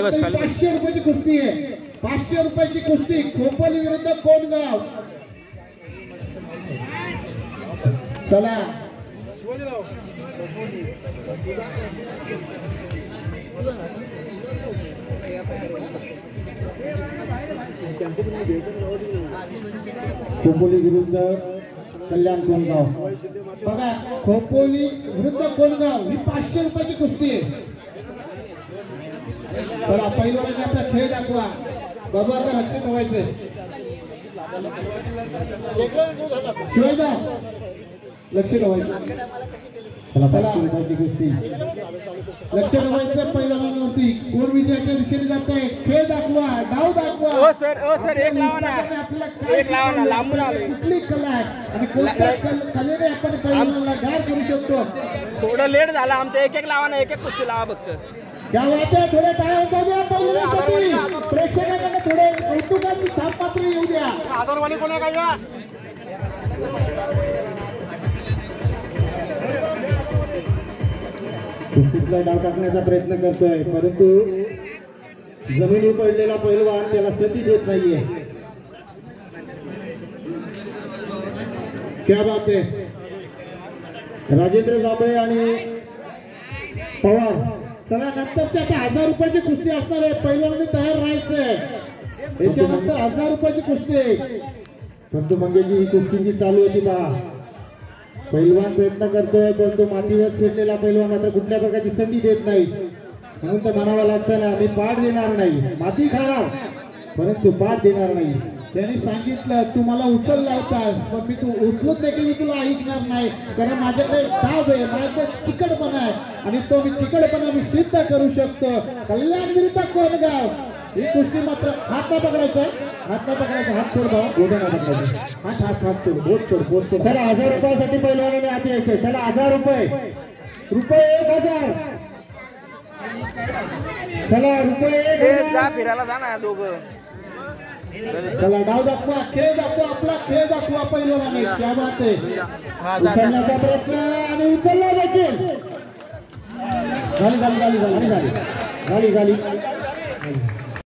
500 रुपयाची कुस्ती आहे. 500 रुपयाची कुस्ती खोपोली विरुद्ध कोंडगाव. चला खोपोली विरुद्ध कल्याण कोंडगाव. बघा खोपोली विरुद्ध कोंडगाव ही 500 रुपयाची कुस्ती आहे. चला पहिलवानाने आपला खेळ दाखवा. बाबा आता लक्ष ठेवायचं. शिवायचा लक्ष ठेवायचं. लक्ष ठेवायचं पहिलवानावरती. कोण विजयाच्या दिशेने जात आहे. खेळ दाखवा. डाव दाखवा. ओ सर एक लावा ना लांबून आलो. कुठली कला आहे आणि कोणत्या कलेने आपण पहिलवानाला गार करू शकतो. थोडं लेट झालं आमचं. एक लावा ना. एक कुस्ती लावा फक्त. क्या बात आहे. थोडे टाळ्या द्या पहिलवानासाठी. प्रेक्षकांना थोडे कौतुकाची थाप मात्र येऊ द्या. आदरवाणी कोण आहे का? कुस्तीतला डाव टाकण्याचा प्रयत्न करतोय परंतु जमिनीवर पडलेला पहिलवान त्याला संधी देत नाहीये. क्या बात आहे. राजेंद्र जांभळे आणि पवार. चला नंतरच्या 1000 रुपयाची कुस्ती असणार आहे. पहिलवानाने तयार राहायचंय. याच्यानंतर 1000 रुपयाची कुस्ती. संतू मंगेची ही कुस्तीची चालू होती पहा. पहिलवान प्रयत्न करतोय परंतु मातीवर खेळलेला पहिलवान मात्र कुठल्या प्रकारची संधी देत नाही. म्हणून तर म्हणावं लागतं ना मी पाठ देणार नाही. माती खाणार परंतु पाठ देणार नाही. त्यांनी सांगितलं तू मला उचल लावतास पण मी तू उचलून देखील मी तुला ऐकणार नाही. कारण माझ्याकडे डाव आहे. माझ्याकडे चिकटपणा आहे आणि तो मी चिकटपणा मी सिद्ध करू शकतो. कल्याण विरुद्ध कोंडगाव ही कुस्ती मात्र हात न पकडायचा. हात न पकडायचा. हात सोड भाऊ. बोट सोड. बोट सोड. चला 1000 रुपयासाठी पहिलवानाने आधी यायचे. चला 1000 रुपये. 1000. चला ₹1000. फिरायला जा ना दोघं. चला डाव दाखवा. खेळ दाखवा. आपला खेळ दाखवा पहिलवानाने. क्या बात आहे. उचलण्याचा प्रयत्न आणि उचलला देखील. झाली